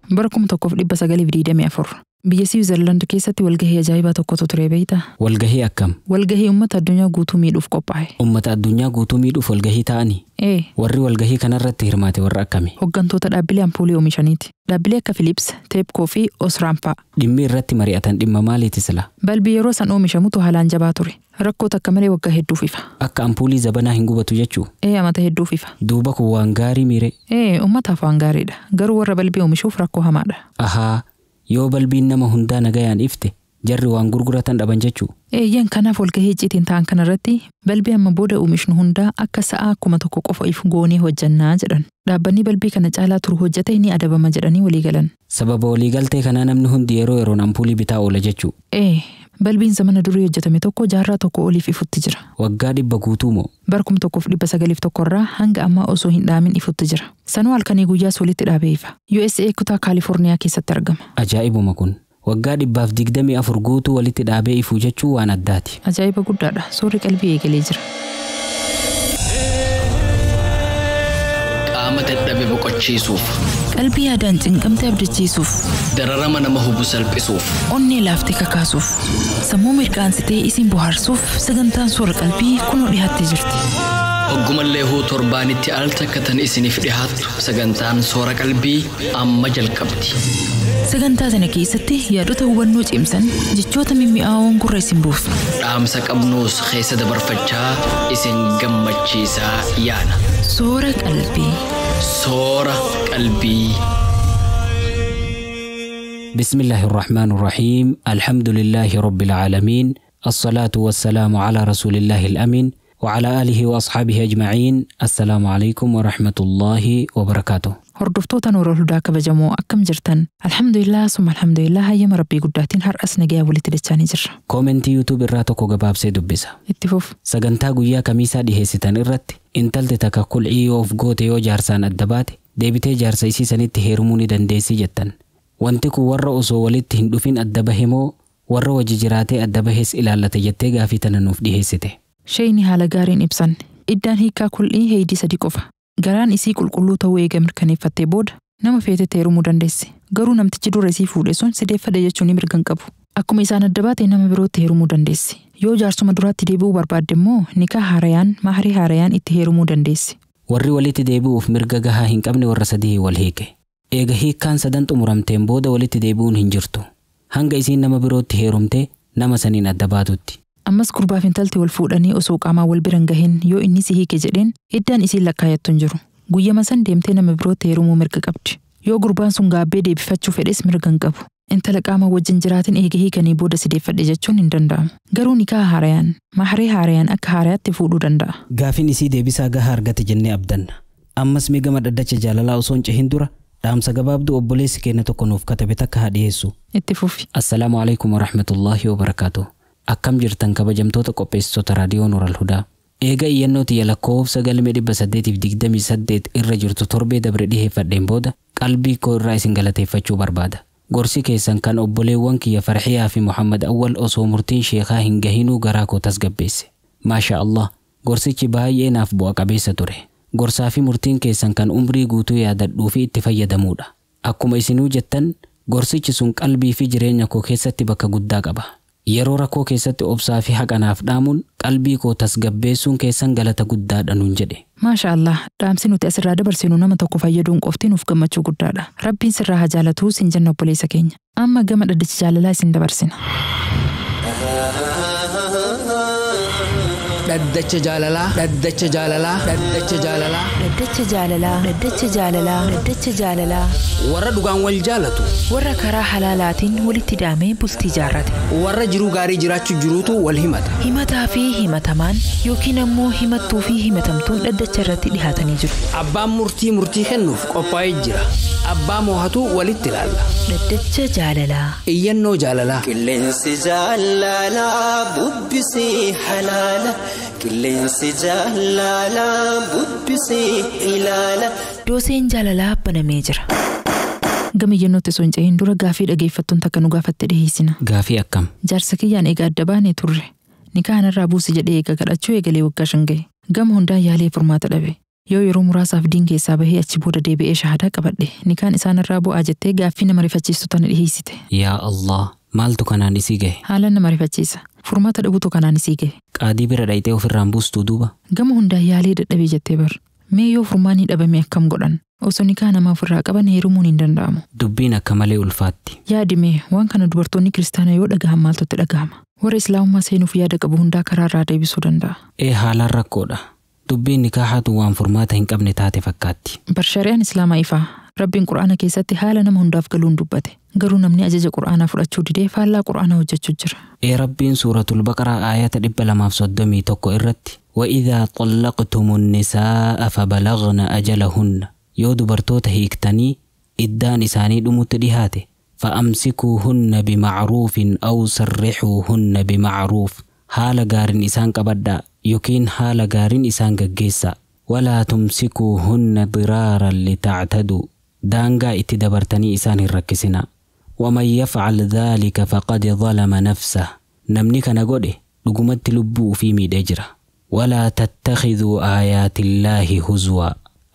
Barakum tokkoof 924 biyya Switzerland keessatti walgahii ajaa'ibaa tokkotu ture beeyta. Walgahii akkam? Walgahii uummata addunyaa guutuu miidhuuf qophaa'e. Uummata addunyaa guutuu miidhuuf walgahii ta'ani? Warri walgahii kanarratti hirmaate warra akkami? Hooggantoota dhaabbilee ampuulii oomishaniiti. Dhaabbilee akka Philips, Tepco fi Osram fa'a. Dhimmi irratti mari'atan dhimma maaliiti sila? Balbii yeroo san oomishamutu haalaan jabaa ture. Rakkoota akka malee waggaa hedduuf ifa. Akka ampuulii zabanaa hin gubatu jechuu? Amata hedduuf ifa. Duuba kun waan gaarii miire? Uummataaf waan gaariidha. Garuu warra balbii oomishuuf rakkoo hamaadha. Ahaa, yoo balbiin nama hundaa nagayaan ifte jarri waan gurguratan dhaban jechuu? Kanaaf walgahii icciitiin ta'an kanarratti balbii amma booda oomishnu hundaa akka sa'a 1,000 qofa ifu goonee hojjannaa jedhan. Dhaabbanni balbii kana caalaa turu hojjete ni adabama jedhanii walii galan. Sababa waliigaltee kanaa namni hundi yeroo yeroon ampuulii bitaa oola jechuu? Balbiin zamana durii hojjetame tokko jaarraa tokko oliif ifutti jira. Waggaa 100 guutuu moo? Barkum 1901 irraa hanga ammaa osoo hin dhaamin ifutti jira. Sanuu halkanii guyyaas walitti dhaabee ifa. USA kutaa Kaalifoorniyaa keessatti argama. Ajaa'ibuma kun. Waggaa 124 guutuu walitti dhaabee ifuu jechuu waan addaati. Ajaa'iba guddaadha. Soorri qalbii eegalee jira. Qaama dadhabe boqochiisuuf. Qalbii yaadaan cinqamtee abdachiisuuf. Dararama nama hubu salphisuuf. Onnee laaftee kakaasuuf. Sammuu mirqaansitee isin bohaarsuuf sagantaan soora qalbii kunoo dhiyaattee jirti. Oggumallee huu torbaanitti al takkatan isiniif dhihaattu sagantaan soora qalbii amma jalqabdi. Sagantaa sana keessatti yaadota hubannoo cimsan jechoota mimmi'aawoon gurra isin buusu. Dhaamsa qabnuus keessa dabarfachaa isin gammachiisaa yaana. Soora qalbii. Soora qalbii. بسم الله الرحمن الرحيم الحمد لله رب العالمين الصلاة والسلام على رسول الله الأمين وعلى آله وأصحابه أجمعين السلام عليكم ورحمة الله وبركاته. Hordoftoota Nuura Hudaa kabajamoo akkam jirtan? Alhamdulillah summa alhamdulillah hayyama rabbii guddaatiin har'as nagaya walitti dachaanii jirra. Koomentii YouTube irraa tokko gabaabsee dubbisa. Itti fuf. Sagantaa guyyaa kamiisaa dhiheessitan irratti intalti takka kul'ii yoo of goote yoo jaarsaan adda baate deebitee jaarsa isii sanitti heerumuu ni dandeessi jettan. Wanti kun warra osoo walitti hin dhufin adda bahe moo warra wajji jiraatee adda bahees ilaallata jettee gaafii tana nuuf dhiheessite. Sheeyni haala gaariin ibsan. Iddaan hiikaa kul'ii heeydii 3 qofa. Garaan isii qulqulluu ta'uu eega mirkaneeffattee booda nama feetetti heerumuu dandeessi. Garuu namtichi dura isii fuudhe sun sideeffadhe jechuun mirga hin qabu. Akkuma isaan adda baate nama birootti heerumuu dandeessi. Yoo jaarsuma duraatti deebi'uu barbaadde immoo nikaa haarayaan maharii haarayaan itti heerumuu dandeessi. Warri walitti deebi'uuf mirga gahaa hin qabne warra sadii wal hiike. Eega hiikkaan sadan xumuramteen booda walitti deebi'uun hin jirtu. Hanga isiin nama birootti heerumte nama saniin adda baatutti. Ammas gurbaaf intalti wal fuudhanii osoo qaamaa wal biran gahin yoo inni si hiike jedheen iddaan isiin lakkaayattu hin jiru. Guyyama san deemtee nama birootti heerumuu mirga qabdi. Yoo gurbaan sun gaabbee deebifachuu fedhes mirga hin qabu. Intala qaamaa wajjin jiraatin eega hiikanii booda sideeffadhe jechuun hin danda'amu. Garuu nikaa haarayaan maharii haarayaan akka haarayaatti fuudhuu danda'a. Gaafiin isii deebisaa gahaa argate jennee abdanna. Ammas mee gama dhaddacha jaalalaa osoo hin cehin dura dhaamsa gabaabduu obboleessi keenya tokko nuuf katabe takka haa dhiyeessu. Itti fufi. Assalaamu alaikum warahmatullaahi wabarakaatuh. Akkam jirtan kabajamtoota qopheessitoota raadiyoo Nuural Hudaa. Eega iyyannoo tiyya lakkoofsa galmee 828 irra jirtu torbee dabre dhiheeffadheen booda qalbii koo irraa isin galateeffachuu barbaada. Gorsi keessan kan obboleewwan kiyya Farxiyaa fi Muhammad Awwal osoo murtiin sheekaa hin gahinuu garaa koo tasgabbeesse. Maasha Allah, gorsichi baay'ee naaf bu'a qabeessa ture. Gorsaa fi murtiin keessan kan umrii guutuu yaadadhuu fi itti fayyadamuudha. Akkuma isinuu jettan, gorsichi sun qalbii fi jireenya koo keessatti bakka guddaa qaba. Yeroo rakkoo keessatti obsaa fi haqanaaf dhaamuun qalbii koo tasgabbeessuun keessan galata guddaadha nuun jedhe. Maasha Allah, dhaamsi nuti asirraa dabarsinu nama tokko fayyaduun qofti nuuf gammachuu guddaadha. Rabbiin sirraa haa jaalatuu sin jenna obboleessa keenya. Amma gama dhaddacha jaalalaa isin dabarsina. Dhaddacha jaalalaa. Dhaddacha jaalalaa. Dhaddacha jaalalaa. Dhaddacha jaalalaa. Dhaddacha jaalalaa. Dhaddacha jaalalaa. Warra dhugaan wal jaalatu. Warra karaa halaalaatiin walitti hidhamee bultii jaarrate. Warra jiruu gaarii jiraachuu jiruutu wal himata. Himataa fi himatamaan yookiin ammoo himattuu fi himatamtuun dhaddacha irratti dhihaatanii jiru. Abbaan murtii kennuuf qophaa'ee jira. Abbaa moohatu walitti ilaalla. Dhaddacha jaalalaa. Iyyannoo jaalalaa. Qilleensi jaalalaa bubbisii halaala. Qilleensi jaalalaa bubbisii ilaala. Dooseen jaalalaa banamee jira. Gama iyyannootti osoo hin cehin dura gaafii dhageeffattuun takka nu gaafatte dhiheessina. Gaafii akkam? Jaarsa kiyyaan eega adda baanee turre. Nikaa irraa buusi jedhee eega kadhachuu eegalee waggaa 5 gahe. Gama hundaan yaalee furmaata dhabe. Yoo yeroo muraasaaf diin keessaa bahee achi booda deebi'ee shahaadaa qabadhe nikaan isaanirraa bu'aa jettee gaaffii nama rifachiistu tana dhiheessite. Yaa Allah, maaltu kanaan isii gahe? Haalaan nama rifachiisa. Furmaata dhabuutu kanaan isii gahe. Qaadii bira dhayxee ofirraan buustuu duuba. Gama hundaan yaalee dadhabee jettee bar. Mee yoo furmaanni dhabame akkam godhan? Osoo nikaa namaa ofirraa qaban heerumuun hin danda'amu. Dubbiin akka malee ulfaatti. Yaadime waan kana dubartoonni kiristaanaa yoo dhagahan maaltu itti dhagahama? Warra Islaamummaa seenuuf yaada qabu hundaa karaarraa deebisuu danda'a. Haalaan rakkoodha. Dubbiin nikaahaatu waan furmaata hin qabne taate fakkaatti. Bar shari'aan Islaamaa ifaa. Rabbiin Qur'aana keessatti haala nama hundaaf galuun dubbate. Garuu namni ajaja Qur'aanaa fudhachuu didee faallaa Qur'aanaa hojjechuu jira. Rabbiin suuratul Baqaraa aayata 231 irratti وَإِذَا طَلَّقْتُمُ النِّسَاءَ فَبَلَغْنَ أَجَلَهُنَّ yoo dubartoota hiiktanii iddaan isaanii dhumutti dhihaate فَأَمْسِكُوهُنَّ بِمَعْرُوفٍ أَوْ سَرِّحُوهُنَّ بِمَعْرُوفٍ haala gaariin isaan qabadhaa yookiin haala gaariin isaan gaggeessaa وَلَا تُمْسِكُوهُنَّ ضِرَارًا لِتَعْتَدُوا daangaa itti dabartanii isaan hin rakkisinaa وَمَنْ يَفْعَلْ ذَلِكَ فَقَدْ ظَلَمَ نَفْسَهُ namni kana godhe dhugumatti lubbuu ofii miidhee jira وَلَا تَتَّخِذُوا آيَاتِ اللَّهِ هُزُوًا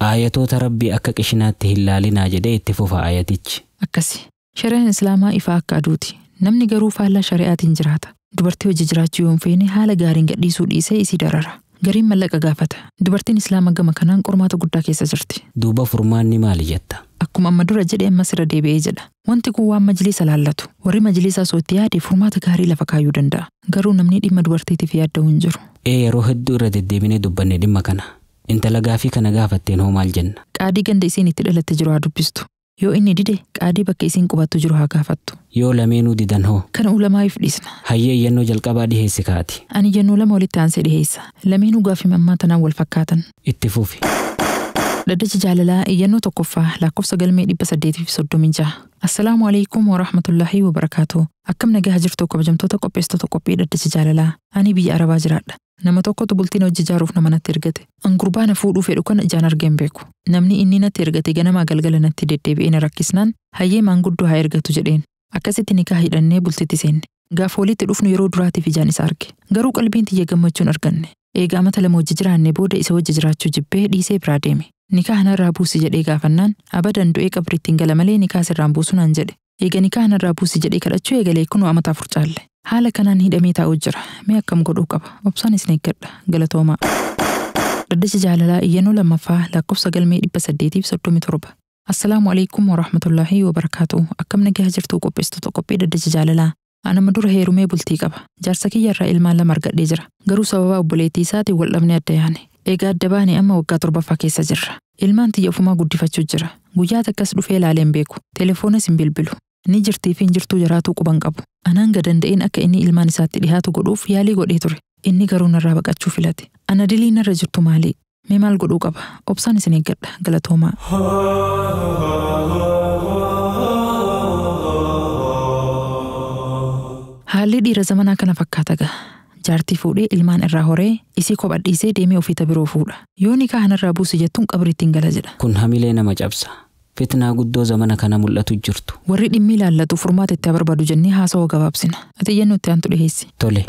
aayatoota rabbii akka qishinaatti hin laalinaa jedhee itti fufa aayatichi. Akkasi. Shari'aan Islaamaa ifaa akka aduuti. Namni garuu faallaa shari'aatiin jiraata. Dubartii hojii jiraachuu yoo hin feene haala gaariin gadhiisuu dhiisee isii darara. Gariin mallaqa gaafata. Dubartiin Islaamaa gama kanaan qormaata guddaa keessa jirti. Duuba furmaanni maali jetta? Akkuma amma dura jedhee ammas irra deebi'ee jedha. Wanti kun waan majlisa laallatu. Warri majlisaa sootti yaade furmaata gaarii lafa kaayuu danda'a. Garuu namni dhimma dubartiitiif yaadda'u hin jiru. Yeroo hedduu irra deddeebinee dubbanne dhimma kana. Intala gaafii kana gaafatteen hoo maal jenna? Qaadii ganda isiin itti dhalatte jiru haa dubbistu. Yoo inni dide qaadii bakka isiin qubattu jiru haa gaafattu. Yoo lameenuu didan hoo? Kana ulamaa'if dhiisna. Hayyee iyyannoo jalqabaa dhiheessi kaati. Ani iyyannoo lama walitti aansee dhiheessa. Lameenuu gaafii mammaa tanaan wal fakkaatan. Itti fufi. Dhaddacha jaalalaa iyyannoo tokkoffaa lakkoofsa galmee 836. Assalaamu alaikum wa rahmatullaahi wa barakaatu. Akkam nagaa jirtu kabajamtoota qopheessitoota qophii dhaddacha jaalalaa. Ani biyya Arabaa jiraadha. Nama tokkotu bultiin hojii ijaaruuf nama natti ergate. Angurbaa na fuudhuu fedhu kana ijaan argeen beeku. Namni inni natti ergate ganamaa galgala natti deddeebi'ee na rakkisnaan hayyee maanguddoo haa ergatu jedheen. Akkasitti nikaa hidhannee bultitti seenne. Gaafa walitti dhufnu yeroo duraatiif ijaan isa arge. Garuu qalbiin tiyya gammachuun arganne. Eegaa amata lama hojii jiraanne booda isa wajji jiraachuu jibbee dhiisee biraa deeme. Nikaa hanarraa buusi jedhee gaafannaan abadan du'ee qabriittiin gala malee nikaa sirraan buusu naan jedhe. Eega nikaa hanarraa buusi jedhee kadhachuu eegalee kunoo amata 4 caalle. Haala kanaan hidhamee taa'uu jira. Mee akkam godhuu qaba? Obsaan isin eeggadha. Galatoomaa. Dhaddacha jaalalaa iyyannoo lammaffaa lakkoofsa galmee 837. Assalaamu alaikum wa rahmatullaahi wa barakaatu. Akkam nagaa jirtu qopheessitoota qophii dhaddacha jaalalaa. Anama dura heerumee bultii qaba. Jaarsa kiyyarraa ilmaan lama argadhee jira. Garuu sababa obboleettii isaatiin wal dhabnee adda yaane. Eegaa adda baane amma waggaa 7ffaa keessa jirra. Ilmaan tiyya ofumaa guddifachuu jira. Guyyaa takkas dhufee ilaaleen beeku. Telefoonas hin bilbilu. Ni jirtii fi hin jirtuu jiraatuu quban qabu. Anaan gadanda'een akka inni ilmaan isaatti dhihaatu godhuuf yaalii godhee ture. Inni garuu narraa baqachuu filate. Ana dilii narra jirtu maali? Mee maal godhuu qaba? Obsaan isin eeggadha. Galatoomaa. Haalli dhiira zamanaa kana fakkaata ga'a. Jaartii fuudhee ilmaan irraa horee isii kophadhiisee deemee ofiita biroo fuudha. Yoo nikaa hanarraa buusi jettuun qabriittiin gala jedha. Kun hamilee nama cabsa. Fitnaa guddoo zamana kana mul'atu jirtu. Warri dhimmi ilaallatu furmaata itti barbaadu jennee haasawaa gabaabsina. Ati iyyannoo itti aantu dhiheessi. Tole.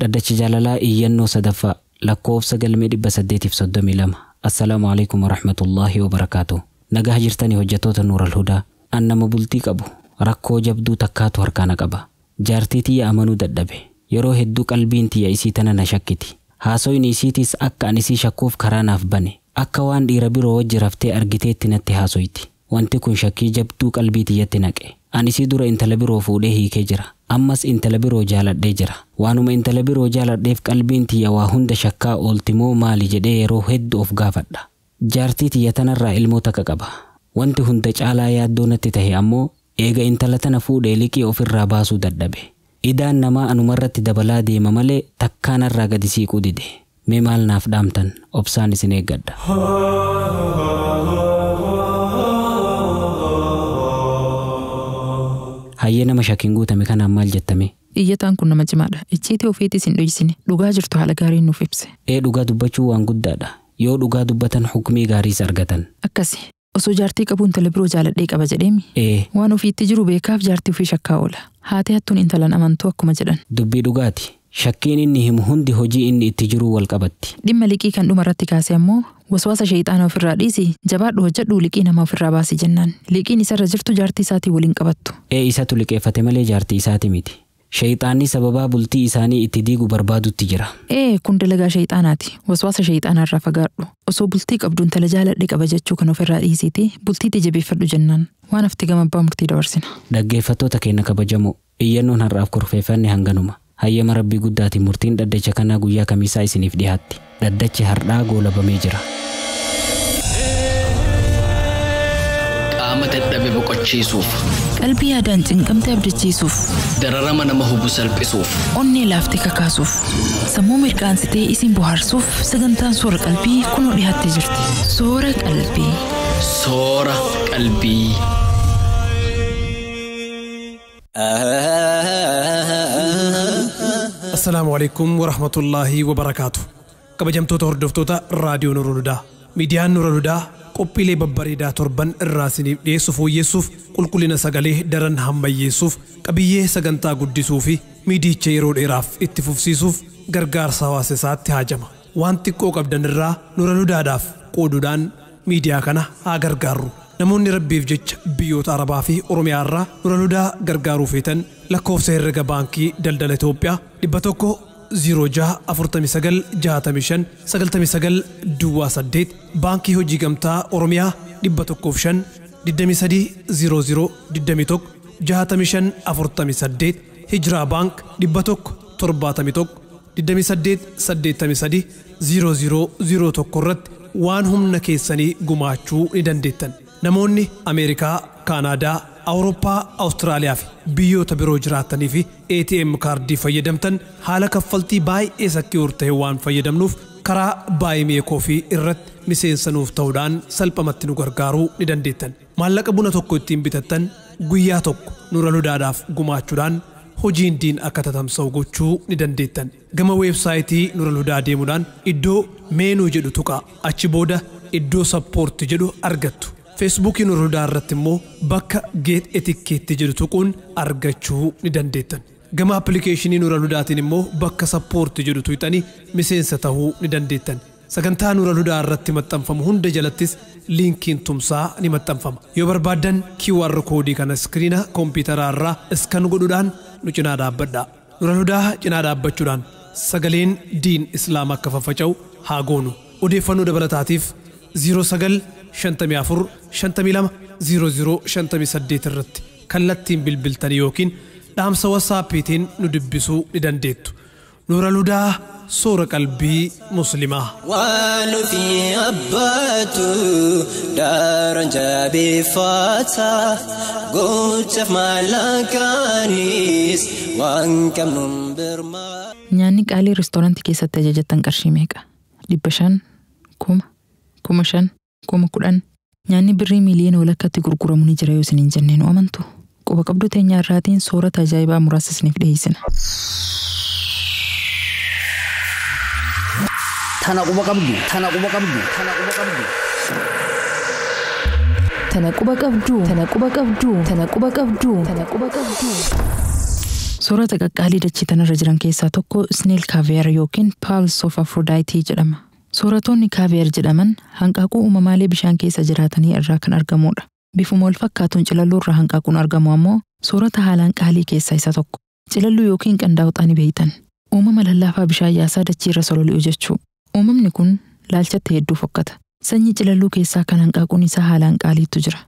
Dhaddachi jaalalaa iyyannoo sadaffaa lakkoofsa galmee 832. Assalaamu alaikum wa rahmatullaahi wa barakaatu. Nagaa jirtanii hojjettoota Nuural Hudaa. An nama bultii qabu. Rakkoo jabduu takkaatu harkaana qaba. Jaartii tiyya amanuu dadhabe. Yeroo hedduu qalbiin tiyya isii tana na shakkiti. Haasoyni isiitis akka an isii shakkuuf karaa naaf bane. Akka waan dhiira biroo wajji raftee argiteetti natti haasoyti. Wanti kun shakkii jabduu qalbii tiyyatti naqe. An isii dura intala biroo fuudhee hiikee jira. Ammas intala biroo jaaladhee jira. Waanuma intala biroo jaaladheef qalbiin tiyya waa hunda shakkaa ooltimoo maali jedhee yeroo hedduu of gaafadha. Jaartii tiyya tanarraa ilmoo takka qaba. Wanti hunda caalaa yaaddoo natti tahe ammoo eega intala tana fuudhee liqii ofirraa baasuu dadhabe. Idaan namaa anumarratti dabalaa deema malee takkaanarraa gadi siquu dide. Mee maal naaf dhaamtan? Obsaan isin eeggadha. Hayyee nama shakkiin guutame kanaan maal jettame? Iyyataan kun nama cimaadha. Icciitii ofiitis hin dhoksine. Dhugaa jirtu haala gaariin nuuf ibse. Dhugaa dubbachuu waan guddaadha. Yoo dhugaa dubbatan hukmii gaariis argatan. Akkasi. Osoo jaartii qabu intala biroo jaaladhee qaba jedheemi. Waan ofiitti jiru beekaaf jaartii ofii shakkaa oola. Haati hattuun intalan amantuu akkuma jedhan. Dubbii dhugaati. Shakkiin inni himu hundi hojii inni itti jiru wal qabatti. Dhimma liqii kan dhumarratti kaase ammoo waswaasa shayxaana ofirraa dhiisi jabaadhu hojjedhu liqii nama ofirraa baasi jennaan. Liqiin isarra jirtu jaartii isaatii waliin qabattu. Isatu liqeeffate malee jaartii isaati miti. Shayxaanni sababaa bultii isaanii itti diigu barbaadutti jira. Kun dalagaa shayxaanaati. Waswaasa shayxaanaarraa fagaadhu. Osoo bultii qabduun tala jaaladhe qaba jechuu kan ofirraa dhiisiti bultiitti jabeeffadhu jennaan. Waan hafti gama abbaa murtii dabarsina. Dhaggeeffattoota keenya kabajamoo iyyannoon har'aaf kurfeeffanne hanganuma. Hayyama Rabbii guddaatiin murtiin dhaddacha kanaa guyyaa kamiisaa isiniif dhiyaatti. Dhaddachi har'aa goolabamee jira. Qaama dadhabe boqochiisuuf, qalbii yaadaan cinqamte abdachiisuuf, dararama nama hubu salphisuuf, onnee laaftee kakaasuuf, sammuu mirqaansitee isin bohaarsuuf sagantaan soora qalbii kunoo dhiyaattee jirti. Soora qalbii. Soora qalbii. Assalaamu alaykum wa rahmatullaahi wa barakaatu. Kabajamtoota hordoftoota raadiyoo Nurul Hudaa. Miidiyaan Nurul Hudaa qophiilee babbareedaa torban irraa isiniif dhiyeessu fooyyessuuf qulqullina sagalee daran hammayyeessuuf qabiyyee sagantaa guddisuu fi miidicha yeroo dheeraaf itti fufsiisuuf gargaarsa hawaasa isaatti haajama. Waan xiqqoo qabdan irraa Nurul Hudaadhaaf qooduudhaan miidiyaa kana haa gargaarru. Namoonni Rabbiif jecha biyyoota Arabaa fi Oromiyaa irraa Nurul Hudaa gargaaruu feetan lakkoofsa herrega baankii daldala Itoophiyaa 100-06-45-65-99 baankii hojii gamtaa Oromiyaa 105-00-21-65-48 Hijiraa baank 100-71-28-83 0001 irratti waan humna keessanii gumaachuu ni dandeettan. Namoonni Ameerikaa, Kaanaadaa, Awurooppaa, Awustiraaliyaa fi biyyoota biroo jiraatanii fi ATM kaardii fayyadamtan haala kaffaltii baay'ee sakki'uur ta'e waan fayyadamnuuf karaa baay'ee koofii irratti miseensa nuuf ta'uudhaan salphamatti nu gargaaruu ni dandeettan. Maallaqa buna tokko ittiin bitattan guyyaa tokko Nurul Hudaadhaaf gumaachuudhaan hojiin diin akka tatamsa'u gochuu ni dandeettan. Gama weebsaayitii Nurul Hudaa deemuudhaan iddoo meenuu jedhu tuqaa achi booda iddoo sappoorti jedhu argattu. Feesbuukii Nurul Hudaa irratti immoo bakka geet etikkeetti jedhu tuquun argachuu ni dandeettan. Gama appilikeeshinii Nurul Hudaatiin immoo bakka sappoorti jedhu tuqxanii miseensa ta'uu ni dandeettan. Sagantaa Nurul Hudaa irratti maxxanfamu hunda jalattis liinkiin tumsaa ni maxxanfama. Yoo barbaaddan QR koodii kana iskiriina kompiitaraa irraa iskan godhuudhaan nu cinaa dhaabbadhaa. Nurul Hudaa cinaa dhaabbachuudhaan sagaleen diin Islaam akka faffaca'u haa goonu. Odeeffannoo dabalataatiif 09-55-52-00-58 irratti kallattiin bilbiltanii yookiin dhaamsa WhatsAppiitiin nu dubbisuu ni dandeettu. Nurul Hudaa soora qalbii muslimaa. Waan fi abbaatu daaraan jabeeffata gochaaf maallaqaanis waan qabnuun birmaa. Nyaanni qaalii reestoorantii keessatti ajajattan qarshii meeqa? 500, 1000, 5,000, 10,000. Nyaanni birrii miiliyoona walakkaatti gurguramu ni jira yoo isiniin jennee nu amantu. Quba qabdu teenya irraatiin soorata ajaa'ibaa muraasa isiniif dhiyeessina. Tana quba qabdu, tana quba qabdu, tana quba qabdu. Tana quba qabdu, tana quba qabdu, tana quba qabdu, tana quba qabdu. Soorata qaqqaalii dachee tanarra jiran keessaa tokko Snail Caviar yookiin Pearls of Aphrodite jedhama. Sooratoonni Caviar jedhaman hanqaaquu uumamaalee bishaan keessa jiraatanii irraa kan argamudha. Bifuma wal fakkaatuun cilalluu irraa hanqaaquun argamu ammoo soorata haalaan qaalii keessaa isa tokko. Cilalluu yookiin qandaa'uxaa ni beeytan. Uumama lallaafaa bishaan yaasaa dachee irra sololi'u jechuu. Uumamni kun laalchatti hedduu fokkata. Sanyii cilalluu keessaa kan hanqaaquun isaa haalaan qaaliitu jira.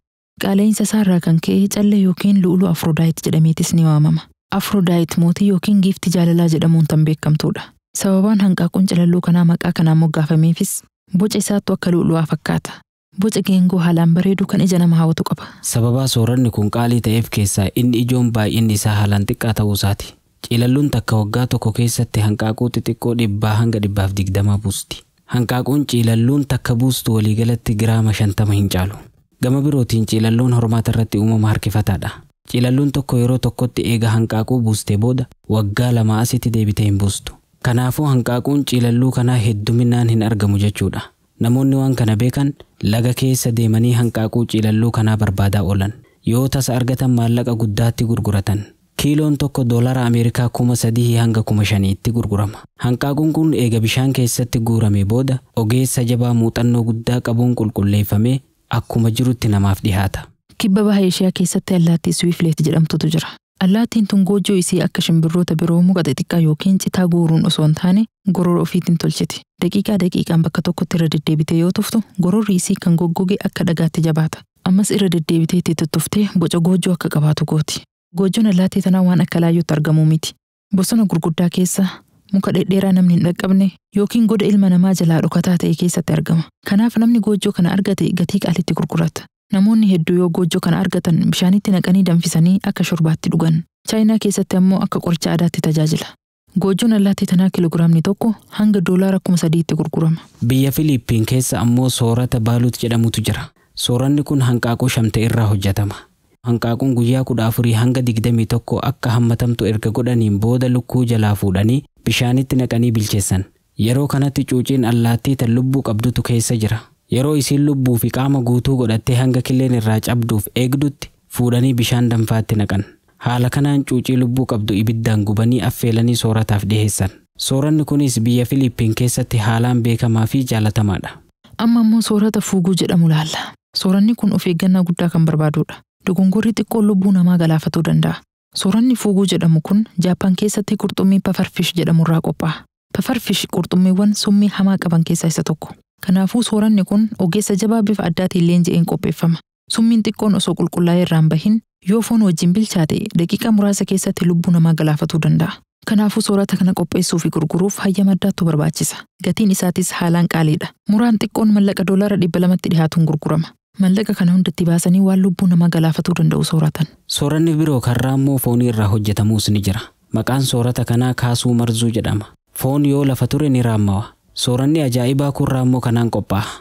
Qaala'insa isaa irraa kan ka'e callee yookiin lu'ulu Aphrodite jedhameetis ni waamama. Aphrodite mootii yookiin giiftii jaalalaa jedhamuun tan beekamtuudha. Sababaan hanqaaquun cilalluu kanaa maqaa kanaan moggaafameefis boca isaattu akka lu'ulu'aa fakkaata. Boca geengoo haalaan bareedu kan ija nama hawwatu qaba. Sababaa sooranni kun qaalii ta'eef keessaa inni ijoon baay'inni isaa haalaan xiqqaa ta'uu isaati. Cilalluun takka waggaa tokko keessatti hanqaaquu xixiqqoo 100 hanga 120 buusti. Hanqaaquun cilalluun takka buustu waliigalatti giraama 50 hin caalu. Gama birootiin cilalluun hormaata irratti uumama harkifataadha. Cilalluun tokko yeroo tokkotti eega hanqaaquu buustee booda waggaa 2 asitti deebitee hin buustu. Kanaafuu hanqaaquun cilalluu kanaa hedduminaan hin argamu jechuudha. Namoonni waan kana beekan laga keessa deemanii hanqaaquu cilalluu kanaa barbaadaa oolan. Yoo tasa argatan maallaqa guddaatti gurguratan. Kiiloon tokko doolara Ameerikaa 3,000 hanga 5,000tti gurgurama. Hanqaaquun kun eega bishaan keessatti guurame booda ogeessa jabaa muuxannoo guddaa qabuun qulqulleeffamee akkuma jirutti namaaf dhihaata. Kibba baha Eeshiyaa keessatti allaattii Swiifleet jedhamtutu jira. Allaattiin tun goojjoo isii akka shimbirroota biroo muka xixiqqaa yookiin citaa guuruun osoo hin taane gorora ofiitiin tolchiti. Daqiiqaan bakka tokkotti irra deddeebitee yoo tuftu gororri isii kan goggoge akka dhagaatti jabaata. Ammas irra deddeebitee itti tuttuftee boca goojjoo akka qabaatu gooti. Goojjoon allaattii tanaa waan akka laayyootti argamuu miti. Bosona gurguddaa keessa muka dhedheeraa namni hin dhaqqabne yookiin goda ilma namaa jalaa dhokataa ta'e keessatti argama. Kanaaf namni goojjoo kana argate gatii qaalitti gurgurata. Namoonni hedduu yoo goojjoo kana argatan bishaanitti naqanii danfisanii akka shorbaatti dhugan. Chaayinaa keessatti ammoo akka qoricha aadaatti tajaajila. Goojjoon allaattii tanaa kiloogiraamni tokko hanga doolaara 3,000tti gurgurama. Biyya Filiippiin keessa ammoo soorata baaluut jedhamutu jira. Sooranni kun hanqaaquu shamtee irraa hojjetama. Hanqaaquun guyyaa 14 hanga 21 akka hammatamtu erga godhaniin booda lukkuu jalaa fuudhanii bishaanitti naqanii bilcheessan. Yeroo kanatti cuuciin allaattii tan lubbuu qabdutu keessa jira. Yeroo isiin lubbuu fi qaama guutuu godhattee hanga killeen irraa cabduuf eegdutti fuudhanii bishaan danfaatti naqan. Haala kanaan cuucii lubbuu qabdu ibiddaan gubanii affeelanii soorataaf dhiheessan. Sooranni kunis biyya Filiippiin keessatti haalaan beekamaa fi jaalatamaadha. Amma immoo soorata fuuguu jedhamu laalla. Sooranni kun of eeggannaa guddaa kan barbaadudha. Dogongorri xiqqoon lubbuu namaa galaafatuu danda'a. Sooranni fuuguu jedhamu kun Jaappaan keessatti qurxummii pafarfish jedhamurraa qophaa'a. Pafarfish qurxummiiwwan summii hamaa qaban keessaa isa tokko. Kanaafuu sooranni kun ogeessa jabaa bifa addaatiin leenji'een qopheeffama. Summiin xiqqoon osoo qulqullaa'ee irraan bahin yoo foon wajjin bilchaate daqiiqaa muraasa keessatti lubbuu namaa galaafatuu danda'a. Kanaafuu soorata kana qopheessuu fi gurguruuf hayyama addaatu barbaachisa. Gatiin isaatis haalaan qaaliidha. Muraan xiqqoon mallaqa doolaara 200tti dhiyaatuun gurgurama. Mallaqa kana hundatti baasanii waan lubbuu namaa galaafatuu danda'u sooratan. Sooranni biroo kan raammoo foonii irraa hojjetamuus ni jira. Maqaan soorata kanaa kaasuu marzuu jedhama. Foon yoo lafa ture ni raammawa. Sooranni ajaa'ibaa kun raammoo kanaan qophaa'a.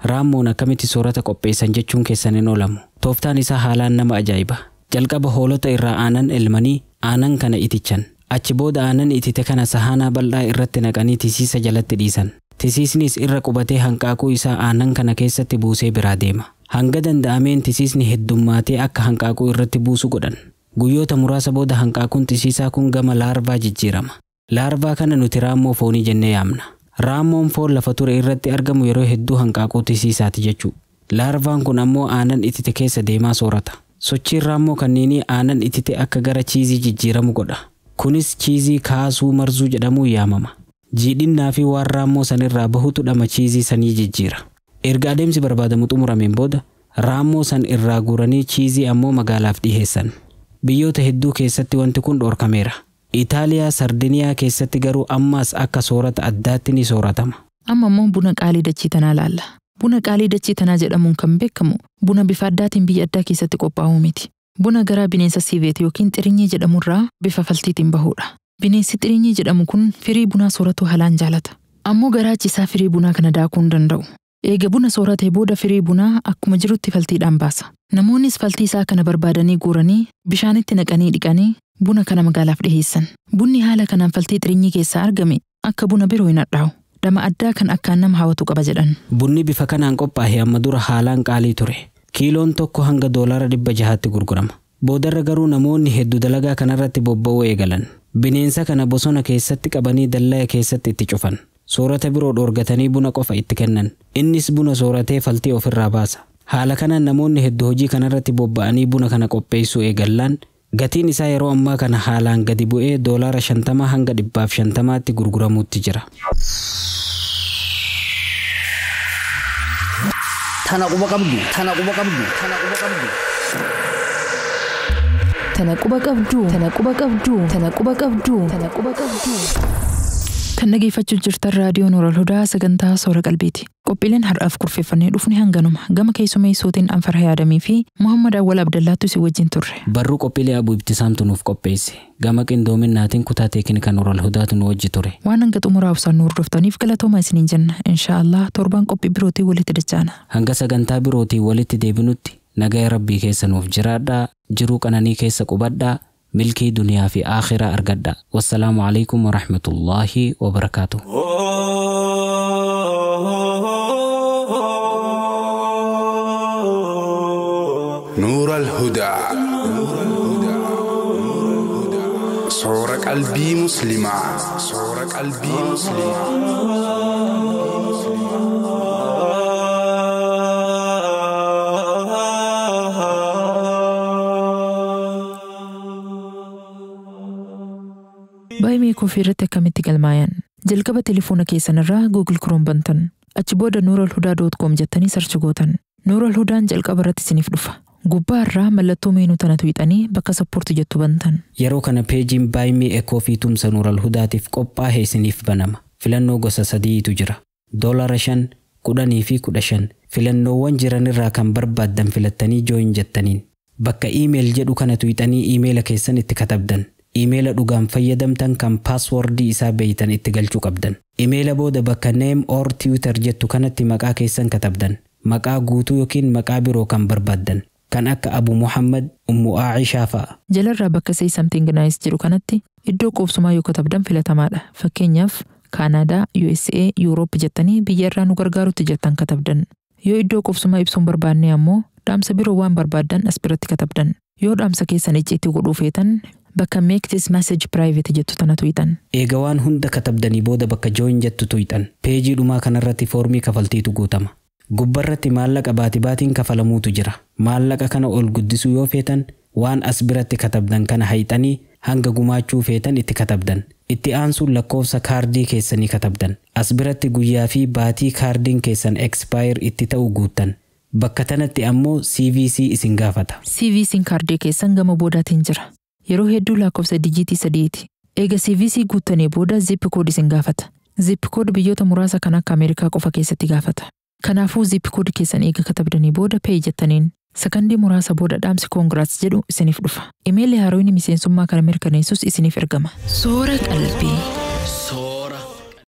Raammoon akkamitti soorata qopheessan jechuun keessan hin oolamu. Tooftaan isaa haalaan nama ajaa'iba. Jalqaba hoolota irraa aanan elmanii aanan kana itichan. Achi booda aanan itite kana sahaanaa bal'aa irratti naqanii tisiisa jalatti dhiisan. Tisiisnis irra qubatee hanqaaquu isaa aanan kana keessatti buusee biraa deema. Hanga danda'ameen tisiisni heddummaatee akka hanqaaquu irratti buusu godhan. Guyyoota muraasa booda hanqaaquun tisiisaa kun gama laarvaa jijjiirama. Laarvaa kana nuti raammoo foonii jennee yaamna. Raammoon foon lafa ture irratti argamu yeroo hedduu hanqaaquu tisiisaati jechuu. Laarvaan kun ammoo aanan itite keessa deemaa soorata. Sochiin raammoo kanneenii aanan itite akka gara chiizii jijjiiramu godha. Kunis chiizii kaasuu marzuu jedhamuun yaamama. Jiidhinnaa fi waan raammoo sanirraa bahutu dhama chiizii sanii jijjiira. Erga adeemsi barbaadamu xumurameen booda raammoo san irraa guuranii chiizii ammoo magaalaaf dhiheessan. Biyyoota hedduu keessatti wanti kun dhorkameera. Itaaliyaa, Sardiniyaa keessatti garuu ammaas akka soorata addaatti ni sooratama. Amma immoo buna qaalii dachii tanaa laalla. Buna qaalii dachii tanaa jedhamuun kan beekamu buna bifa addaatiin biyya addaa keessatti qophaa'u miti. Buna garaa bineensa siiveet yookiin xirinyii jedhamurraa bifa faltiitiin bahudha. Bineensi xirinyii jedhamu kun firii bunaa sooratuu haalaan jaalata. Ammoo garaachi isaa firii bunaa kana daakuu hin danda'u. Eega buna sooratee booda firii bunaa akkuma jirutti faltiidhaan baasa. Namoonnis faltii isaa kana barbaadanii guuranii bishaanitti naqanii dhiqanii buna kana magaalaaf dhiheessan. Bunni haala kanaan faltii xirinyii keessaa argame akka buna biroo hin hadhaa'u. Dhama addaa kan akkaan nama hawwatu qaba jedhan. Bunni bifa kanaan qophaa'e amma dura haalaan qaalii ture. Kiiloon tokko hanga doolaara 600tti gurgurama. Boodarra garuu namoonni hedduu dalagaa kanarratti bobba'uu eegalan. Bineensa kana bosona keessatti qabanii dallaa keessatti itti cufan. Soorata biroo dhoorgatanii buna qofa itti kennan. Innis buna sooratee faltii ofirraa baasa. Haala kanaan namoonni hedduu hojii kanarratti bobba'anii buna kana qopheessuu eegallaan gatiin isaa yeroo ammaa kana haalaan gadi bu'ee doolaara 50 hanga 150tti gurguramuutti jira. Tana quba qabdu, tana quba qabdu, tana quba qabdu. Tana quba qabdu, tana quba qabdu, tana quba qabdu, tana quba qabdu. Kan dhageeffachuu jirtan raadiyoon Nuural Hudaa sagantaa soora qalbiiti. Qophiileen har'aaf kurfeeffannee dhufne hanganuma. Gama keessummeessootiin Anfar Yaadamii fi Muhammad Awwal Abdallaatu si wajjin turre. Barruu qophiilee Abuu Ibtisaamtu nuuf qopheesse. Gama qindoominaatiin kutaa teeknikaa Nuural Hudaatu nu wajji ture. Waan hanga xumuraa ibsaan nu hordoftaniif galatooma isiniin jenna. Inshaallah torban qophii birootii walitti dachaana. Hanga sagantaa birootii walitti deebinutti nagaa Rabbii keessa nuuf jiraadhaa, jiruu qananii keessa qubadhaa. ملكي دنيا في آخرة أرقدا. والسلام عليكم ورحمة الله وبركاته. نور الهدى. Soora qalbii musliimaa. Soora qalbii musliimaa. Baay'ee koofii irratti akkamitti galmaayan? Jalqaba telefoona keessanirraa Google Chrome bantan. Achi booda nuralhudaa.com jettanii sarchi gootan. Nuralhudaan jalqaba irratti isiniif dhufa. Gubbaa irraa mallattoo meenuu tana tuqxanii bakka sappoorti jettu bantan. Yeroo kana peejiin baay'ee koofii tumsa Nuralhudaatiif qophaa'e isiniif banama. Filannoo gosa 3tu jira. $5, $10 fi $15. Filannoowwan jiranirraa kan barbaaddan filattanii join jettaniin. Bakka email jedhu kana tuqxanii emaila keessan itti katabdan. Emaila dhugaan fayyadamtan kan passwordii isaa beeytan itti galchuu qabdan. Emaila booda bakka name or Twitter jettu kanatti maqaa keessan katabdan. Maqaa guutuu yookiin maqaa biroo kan barbaaddan. Kan akka Abu Muhammad, Ummu Aishaa fa'a. Jalarraa bakka say something nice jedhu kanatti iddoo qubsumaa yoo katabdan filatamaadha. Fakkeenyaaf Kaanaadaa, USA, Europe jettanii biyya irraa nu gargaarutti jettan katabdan. Yoo iddoo qubsumaa ibsuun barbaanne ammoo dhaamsa biroo waan barbaaddan as biratti katabdan. Yoo dhaamsa keessan icciitti godhuu feetan bakka make this message private jettu tana tuqxan. Eega waan hunda katabdanii booda bakka join jettu tuqxan. Peejii dhumaa kanarratti foormii kafaltiitu guutama. Gubbarratti maallaqa baatiin kafalamuutu jira. Maallaqa kana ol guddisuu yoo feetan waan as biratti katabdan kana hayxanii hanga gumaachuu feetan itti katabdan. Itti aansuun lakkoofsa kaardii keessanii katabdan. As biratti guyyaa fi baatii kaardiin keessan expire itti ta'u guuttan. Bakka tanatti ammoo CVC isin gaafata. CVC'n kaardii keessan gama boodaatiin jira. Yeroo hedduu lakkoofsa dijiitii 3ti. Eega CVC guuttanii booda zip code isin gaafata. Zip code biyyoota muraasa kan akka Ameerikaa qofa keessatti gaafata. Kanaafuu zip code keessan eega katabdanii booda pay jettaniin sakandii muraasa booda dhaamsi congrats jedhu isiniif dhufa. Imeelli haaroonni miseensummaa kana mirkaneessus isiniif ergama. Soora qalbii.